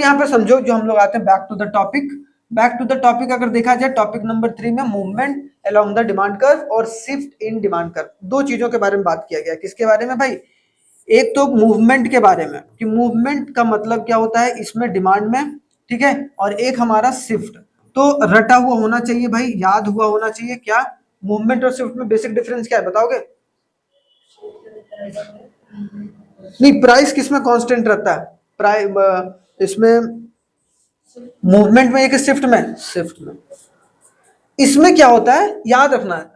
यहाँ पे समझो, जो हम लोग आते हैं back to the topic. Back to the topic अगर देखा जाए, टॉपिक नंबर 3 में movement along the demand curve और शिफ्ट इन डिमांड कर्व, दो चीजों के बारे में बात किया गया। किसके बारे में भाई? एक तो मूवमेंट के बारे में कि मूवमेंट का मतलब क्या होता है इसमें डिमांड में, ठीक है, और एक हमारा शिफ्ट। तो रटा हुआ होना चाहिए भाई, याद हुआ होना चाहिए। क्या मूवमेंट और शिफ्ट में बेसिक डिफरेंस क्या है बताओगे? नहीं, प्राइस किसमें कांस्टेंट रहता है? प्राइस इसमें मूवमेंट में, एक शिफ्ट में, शिफ्ट में। इसमें क्या होता है याद रखना है,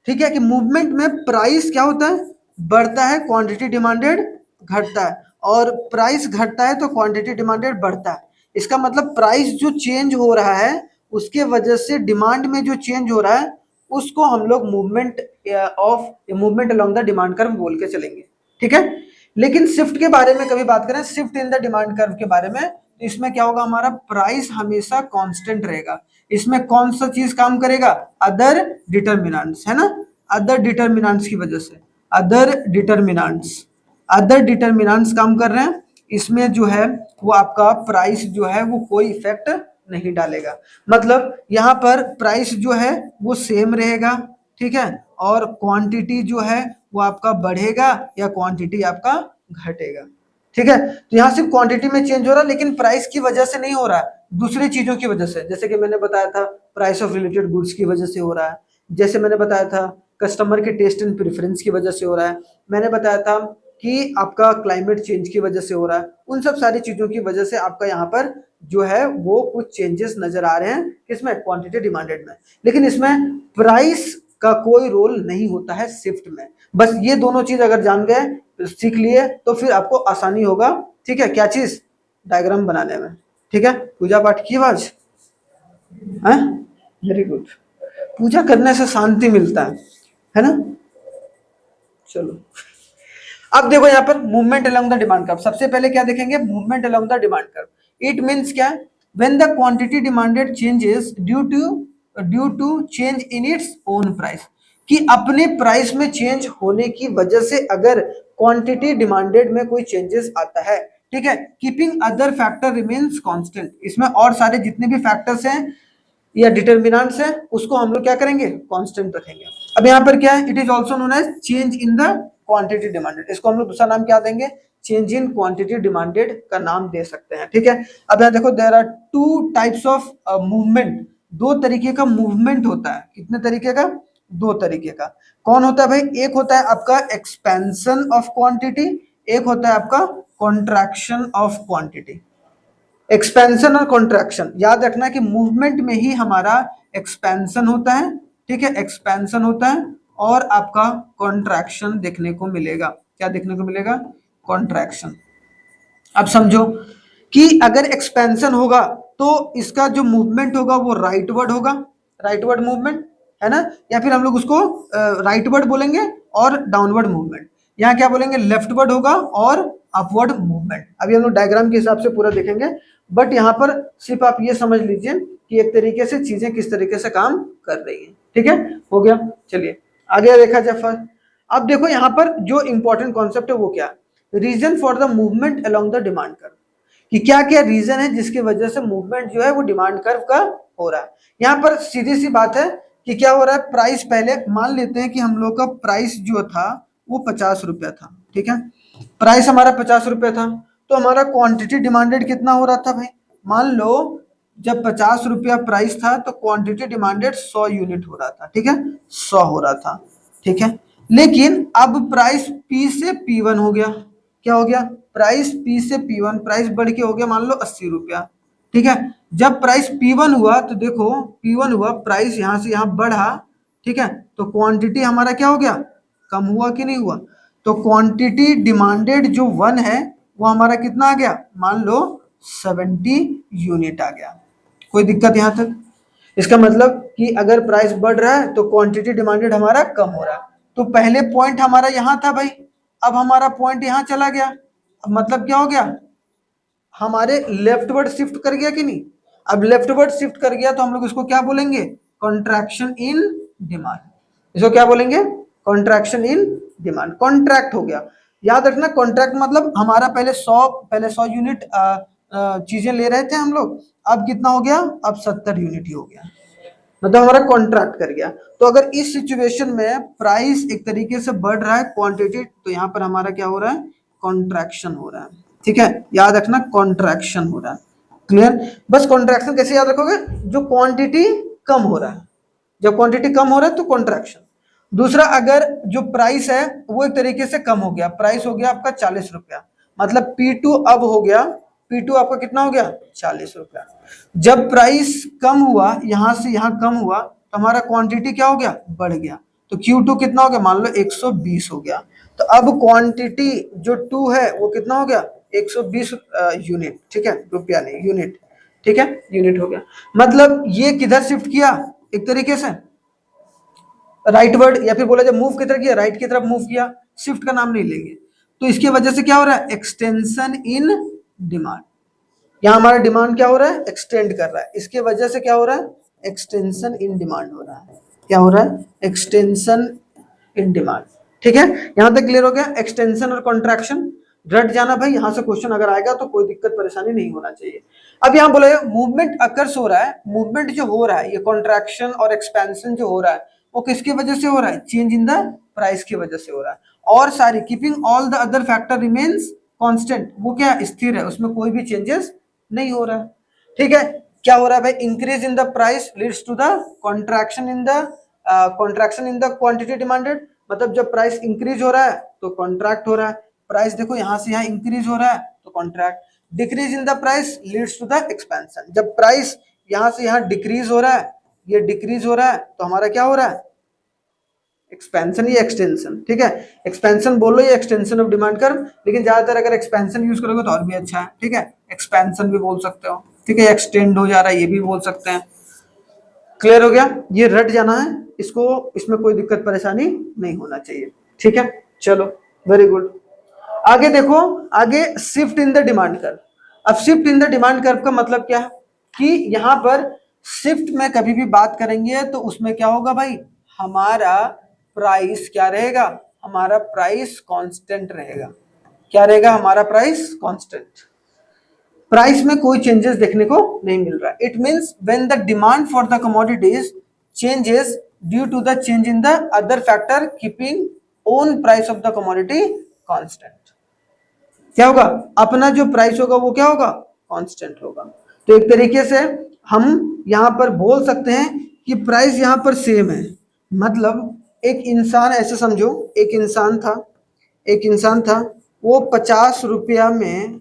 ठीक है, कि मूवमेंट में प्राइस क्या होता है? बढ़ता है, क्वांटिटी डिमांडेड घटता है, और प्राइस घटता है तो क्वांटिटी डिमांडेड बढ़ता है। इसका मतलब प्राइस जो चेंज हो रहा है उसके वजह से डिमांड में जो चेंज हो रहा है उसको हम लोग movement of movement along the demand curve बोल के चलेंगे, ठीक है। लेकिन शिफ्ट के बारे में कभी बात करें, shift in the demand curve के बारे में, तो इसमें क्या होगा, हमारा प्राइस हमेशा कांस्टेंट रहेगा। इसमें कौन सा चीज काम करेगा? अदर डिटरमिनेंट्स, है ना, अदर डिटरमिनेंट्स की वजह से, अदर डिटरमिनेंट्स काम कर रहे हैं। इसमें जो है वो आपका प्राइस जो है वो कोई इफेक्ट नहीं डालेगा। मतलब यहाँ पर प्राइस जो है वो सेम रहेगा, ठीक है, और क्वांटिटी जो है वो आपका बढ़ेगा या क्वांटिटी आपका घटेगा, ठीक है। तो यहाँ सिर्फ क्वांटिटी में चेंज हो रहा है, लेकिन प्राइस की वजह से नहीं हो रहा है, दूसरी चीजों की वजह से। जैसे कि मैंने बताया था प्राइस ऑफ रिलेटेड गुड्स की वजह से हो रहा है, जैसे मैंने बताया था कस्टमर के टेस्ट एंड प्रेफरेंस की वजह से हो रहा है, मैंने बताया था कि आपका क्लाइमेट चेंज की वजह से हो रहा है। उन सब सारी चीजों की वजह से आपका यहाँ पर जो है वो कुछ चेंजेस नजर आ रहे हैं, किसमें? क्वांटिटी डिमांडेड में। लेकिन इसमें प्राइस का कोई रोल नहीं होता है शिफ्ट में। बस ये दोनों चीज अगर जान गए, सीख लिए, तो फिर आपको आसानी होगा, ठीक है, क्या चीज? डायग्राम बनाने में, ठीक है। पूजा पाठ की आवाज है, वेरी गुड। पूजा करने से शांति मिलता है ना। चलो, अब देखो यहाँ पर movement along the demand curve. सबसे पहले क्या देखेंगे? Movement along the demand curve. It means क्या? When the quantity demanded changes due to change in its own price, कि अपने प्राइस में चेंज होने की वजह से अगर क्वांटिटी डिमांडेड में कोई चेंजेस आता है, ठीक है, keeping other factor remains constant. इसमें और सारे जितने भी फैक्टर्स हैं या डिटर्मिनेंट्स है उसको हम लोग क्या करेंगे? कांस्टेंट रखेंगे। अब यहाँ पर क्या है? It is also known as change in the quantity demanded. इसको हम लोग दूसरा नाम क्या देंगे? चेंज इन क्वांटिटी डिमांडेड का नाम दे सकते हैं, ठीक है। अब यहाँ देखो, there are two types of movement. दो तरीके का मूवमेंट होता है। कितने तरीके का? दो तरीके का। कौन होता है भाई? एक होता है आपका एक्सपेंशन ऑफ क्वांटिटी, एक होता है आपका कॉन्ट्रैक्शन ऑफ क्वांटिटी। एक्सपेंशन और कॉन्ट्रैक्शन, याद रखना कि मूवमेंट में ही हमारा एक्सपेंशन होता है, ठीक है, एक्सपेंशन होता है, और आपका कॉन्ट्रैक्शन देखने को मिलेगा। क्या देखने को मिलेगा? कॉन्ट्रैक्शन। अब समझो कि अगर एक्सपेंशन होगा तो इसका जो मूवमेंट होगा वो राइटवर्ड होगा, राइटवर्ड मूवमेंट, है ना, या फिर हम लोग उसको राइटवर्ड बोलेंगे, और डाउनवर्ड मूवमेंट। यहाँ क्या बोलेंगे? लेफ्टवर्ड होगा और अपवर्ड मूवमेंट। अभी हम लोग डायग्राम के हिसाब से पूरा देखेंगे, बट यहाँ पर सिर्फ आप ये समझ लीजिए कि एक तरीके से चीजें किस तरीके से काम कर रही है, ठीक है। हो गया, चलिए आगे देखा जाए फर्स्ट। अब देखो यहाँ पर जो इंपॉर्टेंट कॉन्सेप्ट है वो क्या? Reason for the movement along the demand curve, कि क्या क्या रीजन है जिसकी वजह से मूवमेंट जो है वो डिमांड कर्व का हो रहा है। यहाँ पर सीधी सी बात है कि क्या हो रहा है, प्राइस पहले मान लेते हैं कि हम लोग का प्राइस जो था वो 50 रुपया था, ठीक है, प्राइस हमारा 50 रुपया था, तो हमारा क्वांटिटी डिमांडेड कितना हो रहा था भाई? मान लो जब 50 रुपया प्राइस था तो क्वांटिटी डिमांडेड 100 यूनिट हो रहा था, ठीक है, 100 हो रहा था, ठीक है। लेकिन अब प्राइस पी से P1 हो गया। क्या हो गया? प्राइस पी से P1, प्राइस बढ़ के हो गया मान लो 80 रुपया, ठीक है। जब प्राइस P1 हुआ तो देखो P1 हुआ, प्राइस यहां से यहां बढ़ा, ठीक है, तो क्वांटिटी हमारा क्या हो गया? कम हुआ कि नहीं हुआ? तो क्वांटिटी डिमांडेड जो 1 है वो हमारा कितना आ गया? मान लो 70 यूनिट आ गया। कोई दिक्कत यहां तक? इसका मतलब कि अगर प्राइस बढ़ रहा है तो क्वांटिटी डिमांडेड हमारा कम हो रहा है। तो पहले पॉइंट हमारा यहां था भाई, अब हमारा पॉइंट यहां चला गया। अब मतलब क्या हो गया? हमारे लेफ्टवर्ड शिफ्ट कर गया कि नहीं? अब लेफ्टवर्ड शिफ्ट कर गया तो हम लोग इसको क्या बोलेंगे? Contraction in demand. इसको क्या बोलेंगे? Contraction in demand. कॉन्ट्रैक्ट हो गया। याद रखना, कॉन्ट्रैक्ट मतलब हमारा पहले 100 यूनिट चीजें ले रहे थे हम लोग, अब कितना हो गया, अब 70 यूनिट ही हो गया, मतलब हमारा कॉन्ट्रैक्ट कर गया। तो अगर इस सिचुएशन में प्राइस एक तरीके से बढ़ रहा है क्वांटिटी, तो यहाँ पर हमारा क्या हो रहा है, कॉन्ट्रैक्शन हो रहा है। ठीक है, याद रखना कॉन्ट्रैक्शन हो रहा है। क्लियर? बस कॉन्ट्रैक्शन कैसे याद रखोगे, जो क्वांटिटी कम हो रहा है, जब क्वांटिटी कम हो रहा है तो कॉन्ट्रैक्शन। दूसरा, अगर जो प्राइस है वो एक तरीके से कम हो गया, प्राइस हो गया आपका 40 रुपया, मतलब P2 अब हो गया, P2 आपका कितना हो गया, 40 रुपया। जब प्राइस कम हुआ, यहां से यहां कम हुआ, तो हमारा क्वांटिटी क्या हो गया, बढ़ गया, तो Q2 कितना हो गया, मान लो 120 हो गया। तो अब क्वांटिटी जो 2 है वो कितना हो गया, 120 यूनिट। ठीक है, रुपया नहीं, यूनिट। ठीक है, यूनिट हो गया। मतलब ये किधर शिफ्ट किया, एक तरीके से राइट वर्ड, या फिर बोला जाए मूव किधर किया, राइट की तरफ मूव किया, शिफ्ट का नाम नहीं लेंगे। तो इसकी वजह से क्या हो रहा है, एक्सटेंशन इन डिमांड। यहां हमारा डिमांड क्या हो रहा है, एक्सटेंड कर रहा है, इसके वजह से क्या हो रहा है, एक्सटेंशन इन डिमांड हो रहा है। क्या हो रहा है, एक्सटेंशन इन डिमांड। ठीक है, यहां तक क्लियर हो गया, एक्सटेंशन और कॉन्ट्रैक्शन। रट जाना भाई, यहां से क्वेश्चन अगर आएगा तो कोई दिक्कत परेशानी नहीं होना चाहिए। अब यहां बोला मूवमेंट अकर्स हो रहा है, मूवमेंट जो हो रहा है, ये कॉन्ट्रैक्शन और एक्सपेंशन जो हो रहा है वो किसकी वजह से हो रहा है, चेंज इन द प्राइस की वजह से हो रहा है। और सारी keeping all the other factor remains constant, वो क्या स्थिर है, उसमें कोई भी चेंजेस नहीं हो रहा है। ठीक है, क्या हो रहा है भाई, increase in the price leads to the contraction in the quantity demanded, मतलब जब प्राइस इंक्रीज हो रहा है तो कॉन्ट्रैक्ट हो रहा है, प्राइस देखो यहां से यहां इंक्रीज हो रहा है तो contract. Decrease in the price leads to the expansion, जब प्राइस यहां से यहां डिक्रीज हो रहा है, ये डिक्रीज हो रहा है, तो हमारा क्या हो रहा है, एक्सपेंशन या एक्सटेंशन। ठीक है, एक्सपेंशन बोलो या एक्सटेंशन ऑफ डिमांड कर्व, लेकिन ज्यादातर अगर एक्सपेंशन यूज करोगे तो और भी अच्छा है। ठीक है, एक्सपेंशन भी बोल सकते हो। ठीक है, एक्सटेंड हो जा रहा है ये भी बोल सकते हैं। क्लियर हो गया, ये रट जाना है इसको, इसमें कोई दिक्कत परेशानी नहीं होना चाहिए। ठीक है, चलो वेरी गुड। आगे देखो, आगे shift in the demand curve. अब shift in the demand curve का मतलब क्या है, कि यहां पर शिफ्ट में कभी भी बात करेंगे तो उसमें क्या होगा भाई, हमारा प्राइस क्या रहेगा, हमारा प्राइस कांस्टेंट रहेगा। क्या रहेगा, हमारा प्राइस कांस्टेंट। प्राइस में कोई चेंजेस देखने को नहीं मिल रहा है। It means when the demand for the commodities changes due to the change in the other factor keeping own price of the commodity constant. क्या होगा, अपना जो प्राइस होगा वो क्या होगा, कांस्टेंट होगा। तो एक तरीके से हम यहां पर बोल सकते हैं कि प्राइस यहां पर सेम है। मतलब एक इंसान, ऐसे समझो एक इंसान था, एक इंसान था, वो 50 रुपया में,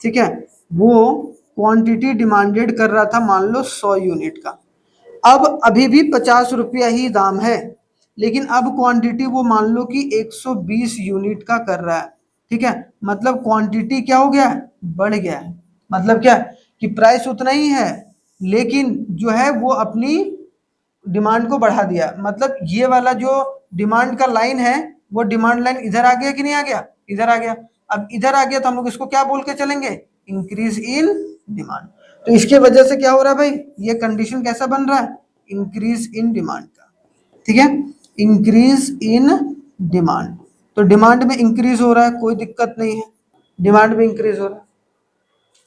ठीक है, वो क्वांटिटी डिमांडेड कर रहा था, मान लो 100 यूनिट का। अब अभी भी 50 रुपया ही दाम है, लेकिन अब क्वांटिटी वो मान लो कि 120 यूनिट का कर रहा है। ठीक है, मतलब क्वांटिटी क्या हो गया है, बढ़ गया है। मतलब क्या, कि प्राइस उतना ही है, लेकिन जो है वो अपनी डिमांड को बढ़ा दिया। मतलब ये वाला जो डिमांड का लाइन है, वो डिमांड लाइन इधर आ गया कि नहीं आ गया, इधर आ गया। अब इधर आ गया तो हम लोग इसको क्या बोल के चलेंगे, इंक्रीज इन डिमांड। तो इसके वजह से क्या हो रहा है भाई, ये कंडीशन कैसा बन रहा है, इंक्रीज इन डिमांड का। ठीक है, इंक्रीज इन डिमांड, तो डिमांड में इंक्रीज हो रहा है, कोई दिक्कत नहीं है, डिमांड में इंक्रीज हो रहा है।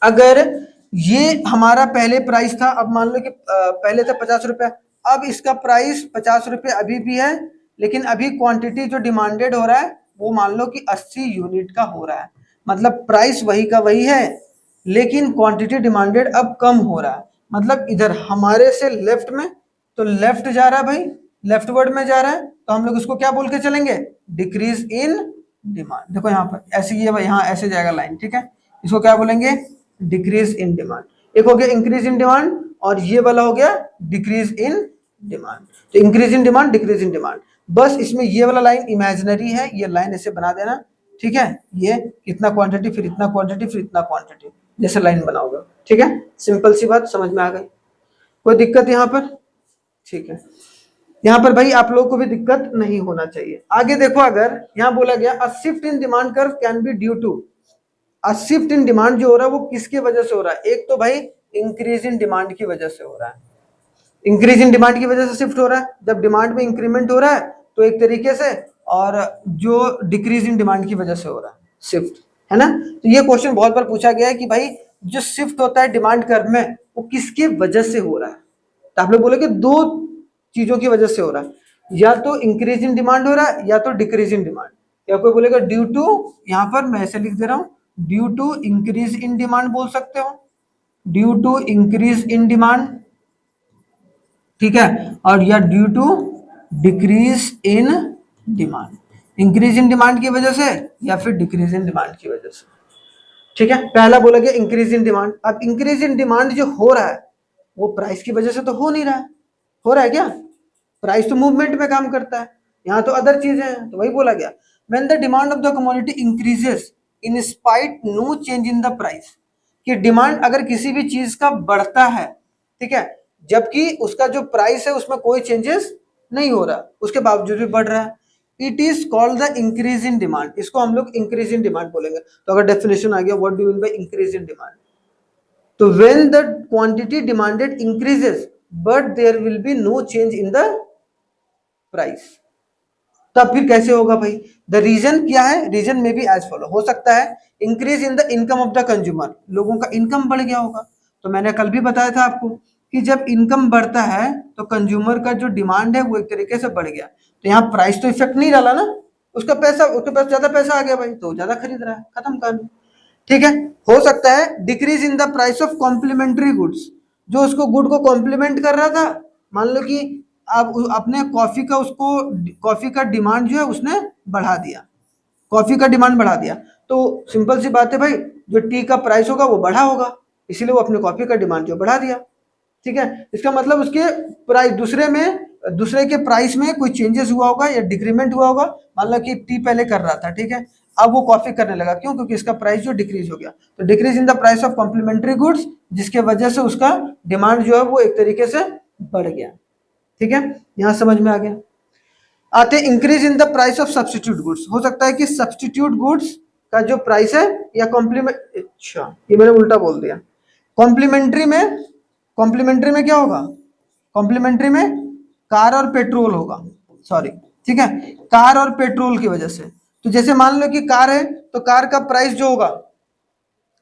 अगर ये हमारा पहले प्राइस था, अब मान लो कि पहले था 50 रुपया, अब इसका प्राइस 50 रुपये अभी भी है, लेकिन अभी क्वांटिटी जो डिमांडेड हो रहा है वो मान लो कि 80 यूनिट का हो रहा है। मतलब प्राइस वही का वही है, लेकिन क्वांटिटी डिमांडेड अब कम हो रहा है। मतलब इधर हमारे से लेफ्ट में, तो लेफ्ट जा रहा है भाई, लेफ्ट वर्ड में जा रहा है, तो हम लोग इसको क्या बोल के चलेंगे, डिक्रीज इन डिमांड। देखो यहाँ पर ऐसे, ये यहाँ ऐसे जाएगा लाइन। ठीक है, इसको क्या बोलेंगे, डिक्रीज इन डिमांड। एक हो गया इंक्रीज इन डिमांड, और ये वाला हो गया डिक्रीज इन डिमांड। तो increase in demand, decrease in demand, बस इसमें ये वाला लाइन इमेजिनरी है, ये लाइन ऐसे बना देना। ठीक है, ये इतना क्वांटिटी फिर इतना क्वांटिटी फिर इतना क्वांटिटी, जैसे लाइन बनाओगे। ठीक है, सिंपल सी बात समझ में आ गई, कोई दिक्कत यहाँ पर। ठीक है, यहाँ पर भाई आप लोगों को भी दिक्कत नहीं होना चाहिए। आगे देखो, अगर यहाँ बोला गया a shift in demand curve can be due to, shift in demand जो हो रहा है वो किसकी वजह से हो रहा है, एक तो भाई इंक्रीज इन डिमांड की वजह से हो रहा है। इंक्रीज इन डिमांड की वजह से शिफ्ट हो रहा है, जब डिमांड में इंक्रीमेंट हो रहा है तो एक तरीके से, और जो डिक्रीज इन डिमांड की वजह से हो रहा है शिफ्ट, है ना। तो ये क्वेश्चन बहुत बार पूछा गया है कि भाई जो शिफ्ट होता है डिमांड कर्व में वो किसकी वजह से हो रहा है? तो आप लोग बोलोगे दो चीजों की वजह से हो रहा है, या तो इंक्रीज इन डिमांड हो रहा है या तो डिक्रीज इन डिमांड। या कोई बोलेगा ड्यू टू, यहां पर मैं ऐसे लिख दे रहा हूं, due to increase in demand बोल सकते हो, due to increase in demand, ठीक है, और या due to decrease in demand, increase in demand की वजह से या फिर डिक्रीज इन डिमांड की वजह से। ठीक है, पहला बोला गया इंक्रीज इन डिमांड। अब इंक्रीज इन डिमांड जो हो रहा है वो प्राइस की वजह से तो हो नहीं रहा है, हो रहा है क्या? प्राइस तो मूवमेंट में काम करता है, यहाँ तो अदर चीजें हैं, तो वही बोला गया when the demand of the commodity increases in spite no change in the price, कि डिमांड अगर किसी भी चीज का बढ़ता है, ठीक है, जबकि उसका जो प्राइस है उसमें कोई चेंजेस नहीं हो रहा, उसके बावजूद भी बढ़ रहा है, it is called the increase in demand. इसको हम लोग इंक्रीज इन डिमांड बोलेंगे। तो अगर डेफिनेशन आ गया what do you mean by increase in demand, तो when the quantity demanded increases but there will be no change in the price. तब फिर कैसे होगा भाई? द रीजन क्या है? रीजन में भी एज फॉलो हो सकता है, increase in the income of the consumer, लोगों का इनकम बढ़ गया होगा। तो मैंने कल भी बताया था आपको कि जब इनकम बढ़ता है तो कंज्यूमर का जो डिमांड है वो एक तरीके से बढ़ गया, तो यहाँ प्राइस तो इफेक्ट नहीं डाला ना, उसका पैसा, उसके पास ज्यादा पैसा आ गया भाई, तो ज्यादा खरीद रहा है, खत्म कहानी। ठीक है, हो सकता है decrease in the price of complementary goods, जो उसको गुड को कॉम्प्लीमेंट कर रहा था, मान लो कि आप अपने कॉफी का, उसको कॉफी का डिमांड जो है उसने बढ़ा दिया, कॉफी का डिमांड बढ़ा दिया, तो सिंपल सी बात है भाई, जो टी का प्राइस होगा वो बढ़ा होगा, इसीलिए वो अपने कॉफी का डिमांड जो बढ़ा दिया। ठीक है, इसका मतलब उसके प्राइस दूसरे के प्राइस में कोई चेंजेस हुआ होगा या डिक्रीमेंट हुआ होगा। मान लो कि टी पहले कर रहा था, ठीक है, अब वो कॉफी करने लगा, क्यों? क्योंकि इसका प्राइस जो डिक्रीज हो गया, तो decrease in the price of complementary goods, जिसके वजह से उसका डिमांड जो है वो एक तरीके से बढ़ गया। ठीक है, यहां समझ में आ गया। आते increase in the price of substitute goods, हो सकता है कि सब्स्टिट्यूट गुड्स का जो प्राइस है या कॉम्प्लीमेंट, अच्छा ये मैंने उल्टा बोल दिया, कॉम्प्लीमेंट्री में क्या होगा? कॉम्प्लीमेंट्री में कार और पेट्रोल होगा, सॉरी, ठीक है, कार और पेट्रोल की वजह से। तो जैसे मान लो कि कार है, तो कार का प्राइस जो होगा,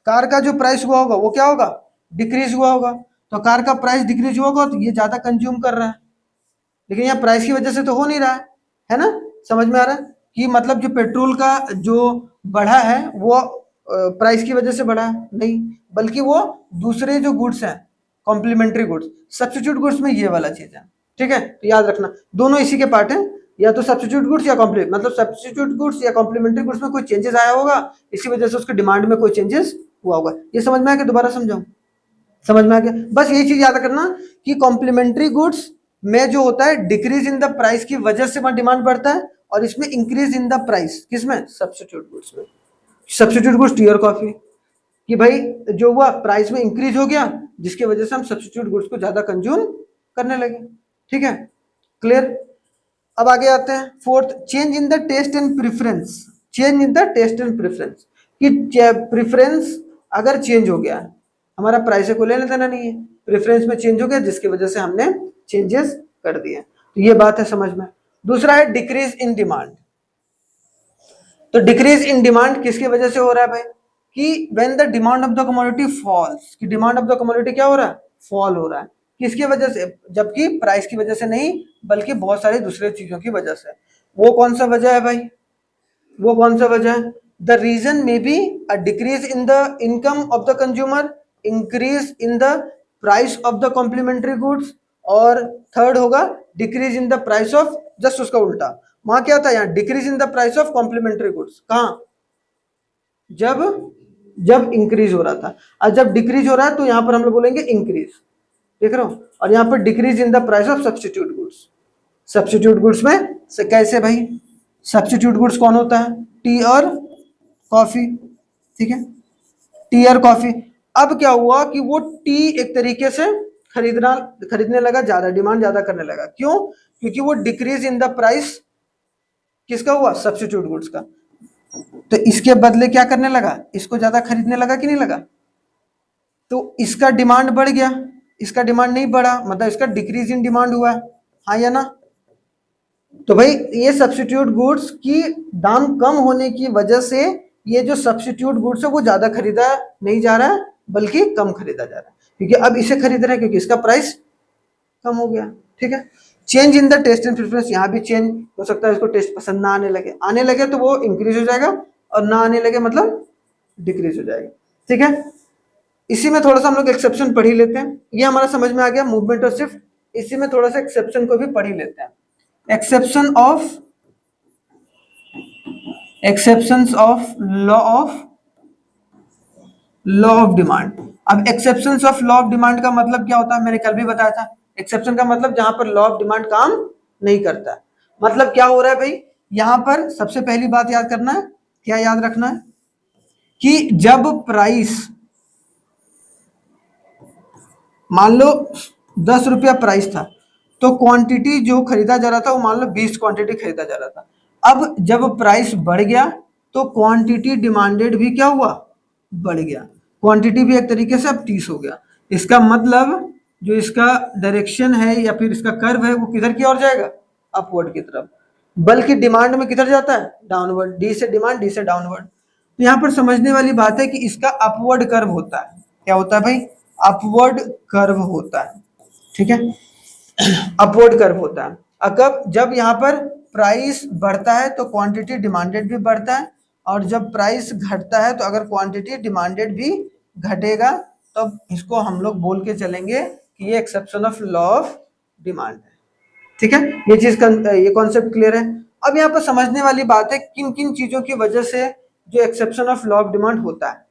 कार का जो प्राइस हुआ होगा वो क्या होगा? डिक्रीज हुआ होगा, तो कार का प्राइस डिक्रीज हुआ होगा तो ये ज्यादा कंज्यूम कर रहा है, लेकिन यहाँ प्राइस की वजह से तो हो नहीं रहा है ना? समझ में आ रहा है कि मतलब जो पेट्रोल का जो बढ़ा है वो प्राइस की वजह से बढ़ा है? नहीं, बल्कि वो दूसरे जो गुड्स हैं, कॉम्प्लीमेंट्री गुड्स, सब्स्टिट्यूट गुड्स में ये वाला चीज है। ठीक है, तो याद रखना दोनों इसी के पार्ट हैं, या तो सब्स्टिट्यूट गुड्स या मतलब सब्स्टिट्यूट गुड्स या कॉम्प्लीमेंट्री गुड्स में कोई चेंजेस आया होगा, इसी वजह से उसके डिमांड में कोई चेंजेस हुआ होगा। ये समझ में आ गया? दोबारा समझाऊं? समझ में आ गया? बस यही चीज याद रखना कि कॉम्प्लीमेंट्री गुड्स में जो होता है डिक्रीज इन द प्राइस की वजह से वहां डिमांड बढ़ता है, और इसमें इंक्रीज इन द प्राइस किसमें? सब्स्टिट्यूट गुड्स में। सब्स्टिट्यूट गुड्स टी और कॉफी, कि भाई जो हुआ प्राइस में इंक्रीज हो गया, जिसकी वजह से हम सब्स्टिट्यूट गुड्स को ज्यादा कंज्यूम करने लगे। ठीक है, क्लियर? अब आगे आते हैं fourth, change in the taste and preference. Change in the taste and preference, कि प्रेफरेंस अगर चेंज हो गया, हमारा प्राइस को लेने देना नहीं है, प्रेफरेंस में चेंज हो गया जिसकी वजह से हमने चेंजेस कर दिए, तो ये बात है समझ में। दूसरा है डिक्रीज इन डिमांड। तो डिक्रीज इन डिमांड किसकी वजह से हो रहा है भाई? कि when the demand of the commodity falls, कि डिमांड ऑफ द कमोडिटी क्या हो रहा है? फॉल हो रहा है, किसकी वजह से? जबकि प्राइस की वजह से नहीं, बल्कि बहुत सारी दूसरी चीजों की वजह से। वो कौन सा वजह है भाई? वो कौन सा वजह है? The reason may be a decrease in the income of the consumer, increase in the price of the complementary goods, और थर्ड होगा decrease in the price of, just उसका उल्टा, वहां क्या था? यहाँ decrease in the price of complementary goods, कहां? जब जब इंक्रीज हो रहा था, और जब डिक्रीज हो रहा है तो यहां पर हम लोग बोलेंगे इंक्रीज, देख रहे हो, और यहां पर decrease in the price of substitute goods. Substitute goods में से कैसे भाई? सब्स्टिट्यूट गुड्स कौन होता है? टी और कॉफी, ठीक है, टी और कॉफी। अब क्या हुआ कि वो टी एक तरीके से खरीदने लगा, ज्यादा डिमांड ज्यादा करने लगा, क्यों? क्योंकि वो डिक्रीज इन द प्राइस किसका हुआ? सब्स्टिट्यूट गुड्स का। तो इसके बदले क्या करने लगा? इसको ज्यादा खरीदने लगा कि नहीं लगा? तो इसका डिमांड बढ़ गया, इसका डिमांड नहीं बढ़ा, मतलब इसका डिक्रीज इन डिमांड हुआ है, हाँ या ना? तो भाई ये सब्स्टिट्यूट गुड्स की दाम कम होने की वजह से ये जो सब्स्टिट्यूट गुड्स है वो ज्यादा खरीदा नहीं जा रहा है, बल्कि कम खरीदा जा रहा है, क्योंकि अब इसे खरीद रहे हैं क्योंकि इसका प्राइस कम हो गया। ठीक है, change in the taste and preference, यहाँ भी चेंज हो सकता है, इसको टेस्ट पसंद ना आने लगे तो वो इंक्रीज हो जाएगा, और ना आने लगे मतलब डिक्रीज हो जाएगा। ठीक है, इसी में थोड़ा सा हम लोग एक्सेप्शन पढ़ ही लेते हैं, ये हमारा समझ में आ गया मूवमेंट और शिफ्ट। इसी में थोड़ा सा एक्सेप्शन को भी पढ़ ही लेते हैं। Exceptions of law of demand. अब exceptions of law of demand का मतलब क्या होता है, मैंने कल भी बताया था। एक्सेप्शन का मतलब जहां पर लॉ ऑफ डिमांड काम नहीं करता। मतलब क्या हो रहा है भाई, यहां पर सबसे पहली बात याद करना है, क्या याद रखना है, कि जब प्राइस मान लो 10 रुपया प्राइस था, तो क्वांटिटी जो खरीदा जा रहा था वो मान लो 20 क्वांटिटी खरीदा जा रहा था। अब जब प्राइस बढ़ गया तो क्वांटिटी डिमांडेड भी क्या हुआ, बढ़ गया। क्वांटिटी भी एक तरीके से अब 30 हो गया। इसका मतलब जो इसका डायरेक्शन है या फिर इसका कर्व है वो किधर की ओर जाएगा, अपवर्ड की तरफ। बल्कि डिमांड में किधर जाता है, डाउनवर्ड। डी से डिमांड, डी से डाउनवर्ड। तो यहाँ पर समझने वाली बात है कि इसका अपवर्ड कर्व होता है। क्या होता है भाई, अपवर्ड कर्व होता है। ठीक है, अपवर्ड कर्व होता है। अब जब यहाँ पर प्राइस बढ़ता है तो क्वांटिटी डिमांडेड भी बढ़ता है, और जब प्राइस घटता है तो अगर क्वांटिटी डिमांडेड भी घटेगा, तो इसको हम लोग बोल के चलेंगे कि ये exception of law of demand है। ठीक है, ये कॉन्सेप्ट क्लियर है। अब यहाँ पर समझने वाली बात है किन किन चीजों की वजह से जो exception of law of demand होता है।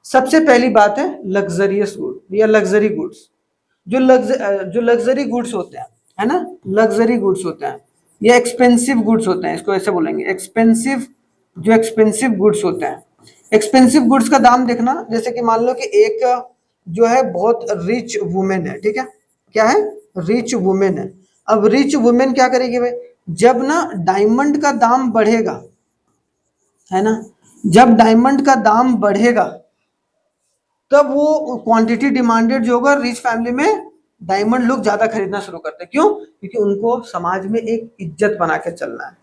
सबसे पहली बात है लग्जरियस गुड या लग्जरी गुड्स। जो लग्जरी गुड्स होते हैं, है ना, लग्जरी गुड्स होते हैं या एक्सपेंसिव गुड्स होते हैं, इसको ऐसे बोलेंगे एक्सपेंसिव। जो एक्सपेंसिव गुड्स होते हैं, एक्सपेंसिव गुड्स का दाम देखना, जैसे कि मान लो कि एक जो है बहुत रिच वुमेन है। ठीक है, क्या है, रिच वुमेन है। अब रिच वुमेन क्या करेगी भाई, जब ना डायमंड का दाम बढ़ेगा, है ना, जब डायमंड का दाम बढ़ेगा तब वो क्वांटिटी डिमांडेड जो होगा, रिच फैमिली में डायमंड लोग ज्यादा खरीदना शुरू करते हैं। क्यों, क्योंकि उनको समाज में एक इज्जत बना के चलना है।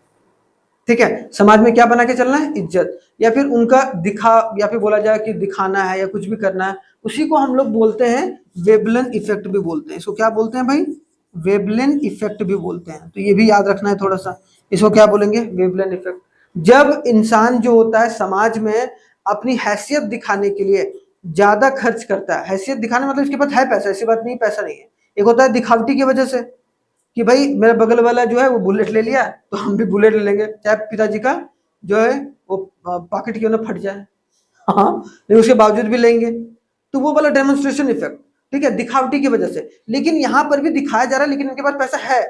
ठीक है, समाज में क्या बना के चलना है, इज्जत, या फिर उनका दिखा, या फिर बोला जाए कि दिखाना है या कुछ भी करना है, उसी को हम लोग बोलते हैं वेबलन इफेक्ट भी बोलते हैं। इसको क्या बोलते हैं भाई, वेबलन इफेक्ट भी बोलते हैं। तो ये भी याद रखना है थोड़ा सा, इसको क्या बोलेंगे, वेबलन इफेक्ट। जब इंसान जो होता है समाज में अपनी हैसियत दिखाने के लिए ज्यादा खर्च करता है, हैसियत दिखाने मतलब इसके पास है पैसा, ऐसी बात नहीं पैसा नहीं है, एक होता है दिखावटी की वजह से, कि भाई मेरा बगल वाला जो है वो बुलेट ले लिया तो हम भी बुलेट ले लेंगे, चाहे पिताजी का जो है वो पॉकेट क्यों ना फट जाए, हाँ, लेकिन उसके बावजूद भी लेंगे। तो वो वाला डेमोन्स्ट्रेशन इफेक्ट, ठीक है, दिखावटी की वजह से। लेकिन यहाँ पर भी दिखाया जा रहा है, लेकिन इनके पास पैसा है।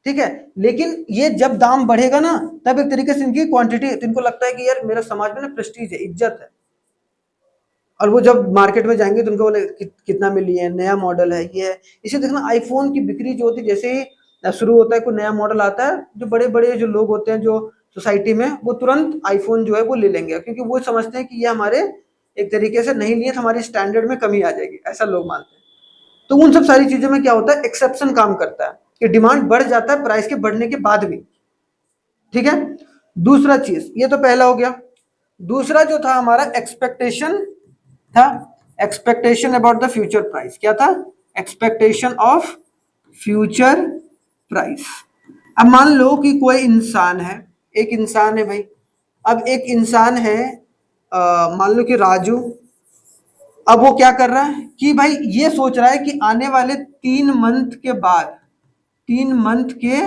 ठीक है, लेकिन ये जब दाम बढ़ेगा ना, तब एक तरीके से इनकी क्वांटिटी, तो इनको लगता है कि यार मेरा समाज में ना प्रेस्टीज है, इज्जत है। और वो जब मार्केट में जाएंगे तो उनको बोले कितना में लिए, नया मॉडल है, ये है। इसे देखना, आईफोन की बिक्री जो होती है, जैसे ही शुरू होता है कोई नया मॉडल आता है, जो बड़े बड़े जो लोग होते हैं जो सोसाइटी में, वो तुरंत आईफोन जो है वो ले लेंगे, क्योंकि वो समझते हैं कि ये हमारे एक तरीके से नहीं लिए तो हमारी स्टैंडर्ड में कमी आ जाएगी, ऐसा लोग मानते हैं। तो उन सब सारी चीजों में क्या होता है, एक्सेप्शन काम करता है, कि डिमांड बढ़ जाता है प्राइस के बढ़ने के बाद भी। ठीक है, दूसरा चीज, ये तो पहला हो गया। दूसरा जो था हमारा एक्सपेक्टेशन था, expectation about the future price. क्या था, एक्सपेक्टेशन ऑफ फ्यूचर प्राइस। अब मान लो कि कोई इंसान है, एक इंसान है भाई, अब एक इंसान है, मान लो कि राजू। अब वो क्या कर रहा है कि भाई ये सोच रहा है कि आने वाले 3 मंथ के बाद, 3 मंथ के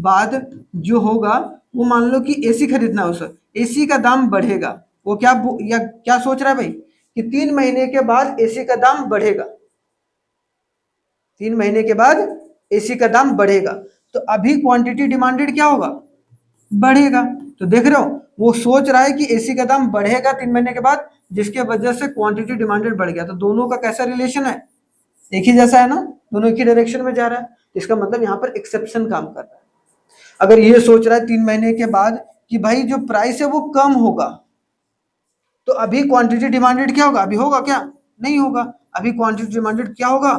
बाद जो होगा, वो मान लो कि एसी खरीदना है उसे, एसी का दाम बढ़ेगा। वो या क्या सोच रहा है भाई, कि 3 महीने के बाद एसी का दाम बढ़ेगा, 3 महीने के बाद एसी का दाम बढ़ेगा। तो अभी क्वांटिटी डिमांडेड क्या होगा, बढ़ेगा। तो देख रहे हो, वो सोच रहा है कि एसी का दाम बढ़ेगा 3 महीने के बाद, जिसके वजह से क्वांटिटी डिमांडेड बढ़ गया। तो दोनों का कैसा रिलेशन है, एक ही जैसा है ना, दोनों एक ही डायरेक्शन में जा रहा है। इसका मतलब यहाँ पर एक्सेप्शन काम कर रहा है। अगर ये सोच रहा है 3 महीने के बाद कि भाई जो प्राइस है वो कम होगा, तो अभी क्वांटिटी डिमांडेड क्या होगा, अभी होगा क्या, नहीं होगा। अभी क्वांटिटी डिमांडेड क्या होगा,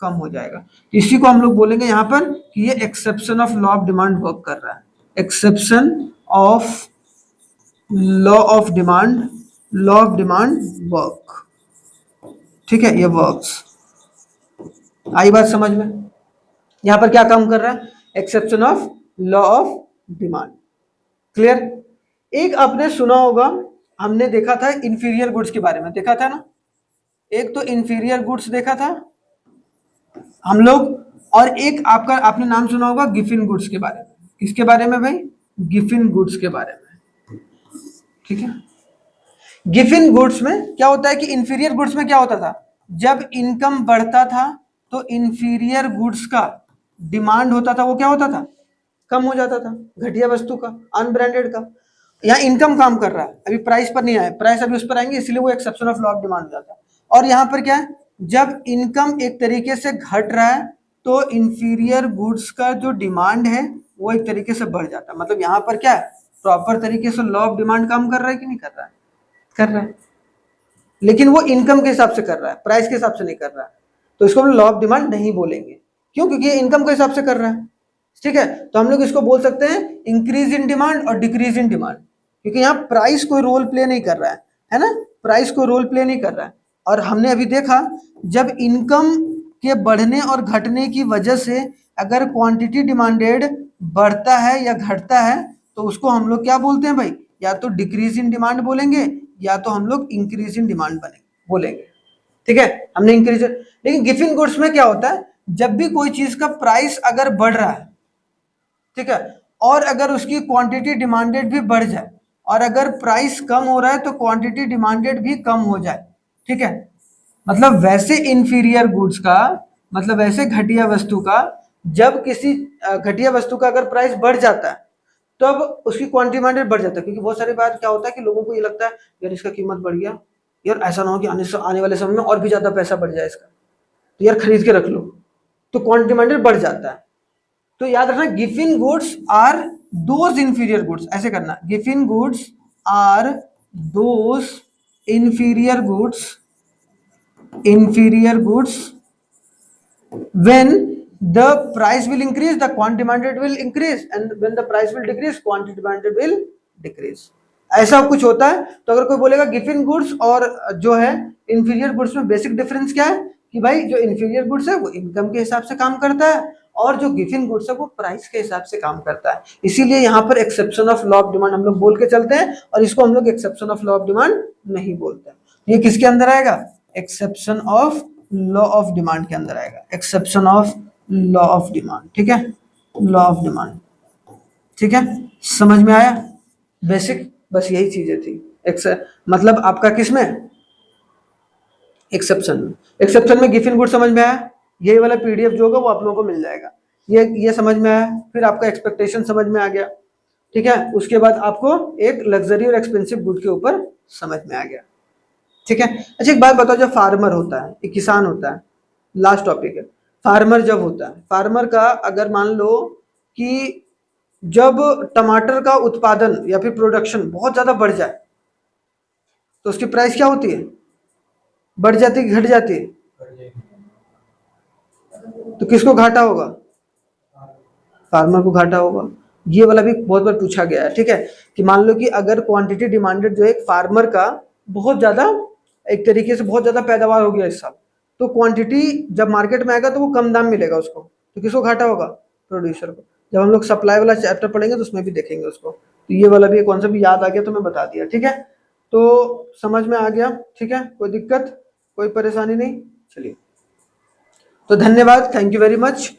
कम हो जाएगा। इसी को हम लोग बोलेंगे यहाँ पर कि ये exception of law of demand work कर रहा है। Exception of law of demand, law of demand work. ठीक है, ये वर्क्स। आई बात समझ में? यहां पर क्या काम कर रहा है? Exception of law of demand. Clear? एक आपने सुना होगा, हमने देखा था इंफीरियर गुड्स के बारे में, देखा था ना? एक तो इंफीरियर गुड्स देखा था हम लोग, और एक आपका आपने नाम सुना होगा गिफिन गुड्स के बारे में। किसके बारे में भाई? गिफिन गुड्स के बारे में। ठीक है, गिफिन गुड्स में क्या होता है कि इंफीरियर गुड्स में क्या होता था, जब इनकम बढ़ता था तो इंफीरियर गुड्स का डिमांड होता था, वो क्या होता था, कम हो जाता था, घटिया वस्तु का, अनब्रांडेड का। यहाँ इनकम काम कर रहा है, अभी प्राइस पर नहीं आया, प्राइस अभी उस पर आएंगे, इसलिए वो exception of law of demand हो जाता है। और यहाँ पर क्या है, जब इनकम एक तरीके से घट रहा है तो इंफीरियर गुड्स का जो डिमांड है वो एक तरीके से बढ़ जाता है। मतलब यहाँ पर क्या है, प्रॉपर तरीके से लॉ ऑफ डिमांड काम कर रहा है कि नहीं कर रहा है? कर रहा है, लेकिन वो इनकम के हिसाब से कर रहा है, प्राइस के हिसाब से नहीं कर रहा है। तो इसको हम लॉ ऑफ डिमांड नहीं बोलेंगे। क्यों? क्योंकि ये इनकम के हिसाब से कर रहा है। ठीक है, तो हम लोग इसको बोल सकते हैं इंक्रीज इन डिमांड और डिक्रीज इन डिमांड, क्योंकि यहाँ प्राइस कोई रोल प्ले नहीं कर रहा है ना, प्राइस कोई रोल प्ले नहीं कर रहा है। और हमने अभी देखा, जब इनकम के बढ़ने और घटने की वजह से अगर क्वांटिटी डिमांडेड बढ़ता है या घटता है तो उसको हम लोग क्या बोलते हैं भाई, या तो डिक्रीज इन डिमांड बोलेंगे या तो हम लोग इंक्रीज इन डिमांड बोलेंगे। ठीक है, हमने इंक्रीज। लेकिन गिफिन गुड्स में क्या होता है, जब भी कोई चीज का प्राइस अगर बढ़ रहा है, ठीक है, और अगर उसकी क्वांटिटी डिमांडेड भी बढ़ जाए, और अगर प्राइस कम हो रहा है तो क्वांटिटी डिमांडेड भी कम हो जाए। ठीक है, मतलब वैसे इंफीरियर गुड्स का, मतलब वैसे घटिया वस्तु का, जब किसी घटिया वस्तु का अगर प्राइस बढ़ जाता है तब उसकी क्वांटिटी डिमांडेड बढ़ जाता है। क्योंकि बहुत सारी बार क्या होता है कि लोगों को ये लगता है यार इसका कीमत बढ़ गया, यार ऐसा ना हो कि आने वाले समय में और भी ज्यादा पैसा बढ़ जाए इसका, तो यार खरीद के रख लो, तो क्वांटिटी डिमांडेड बढ़ जाता है। तो याद रखना, Giffen goods are those inferior goods, ऐसे करना, Giffen goods are those inferior goods when the price will increase the quantity demanded will increase, and when the price will decrease quantity demanded will decrease। ऐसा कुछ होता है। तो अगर कोई बोलेगा गिफिन गुड्स और जो है इंफीरियर गुड्स में बेसिक डिफरेंस क्या है, कि भाई जो इंफीरियर गुड्स है वो इनकम के हिसाब से काम करता है और जो गिफिन गुड्स है वो प्राइस के हिसाब से काम करता है। इसीलिए यहाँ पर exception of law of demand हम लोग बोल के चलते हैं, और इसको हम लोग exception of law of demand नहीं बोलते। ये किसके अंदर आएगा? Exception of law of demand के अंदर आएगा, exception of law of demand. ठीक है, लॉ ऑफ डिमांड। ठीक है, समझ में आया? बेसिक बस यही चीजें थी। मतलब आपका किस में? एक्सेप्शन में। एक्सेप्शन में गिफिन गुड समझ में आया? यही वाला पीडीएफ जो होगा वो आप लोगों को मिल जाएगा। ये समझ में आया? फिर आपका एक्सपेक्टेशन समझ में आ गया। ठीक है, उसके बाद आपको एक लग्जरी और एक्सपेंसिव गुड के ऊपर समझ में आ गया। ठीक है, अच्छा एक बात बताओ, जब फार्मर होता है, एक किसान होता है, लास्ट टॉपिक है, फार्मर जब होता है, फार्मर का अगर मान लो कि जब टमाटर का उत्पादन या फिर प्रोडक्शन बहुत ज्यादा बढ़ जाए तो उसकी प्राइस क्या होती है? बढ़ जाती है, घट जाती है? तो किसको घाटा होगा? फार्मर को घाटा होगा। ये वाला भी बहुत बार पूछा गया है। ठीक है, कि मान लो कि अगर क्वांटिटी डिमांडेड जो एक फार्मर का बहुत ज्यादा, एक तरीके से बहुत ज्यादा पैदावार हो गया इस साल, तो क्वांटिटी जब मार्केट में आएगा तो वो कम दाम मिलेगा उसको, तो किसको घाटा होगा? प्रोड्यूसर को। जब हम लोग सप्लाई वाला चैप्टर पढ़ेंगे तो उसमें भी देखेंगे उसको। तो ये वाला भी कौन सा भी याद आ गया तो मैं बता दिया। ठीक है, तो समझ में आ गया? ठीक है, कोई दिक्कत, कोई परेशानी नहीं? चलिए, तो धन्यवाद, थैंक यू वेरी मच।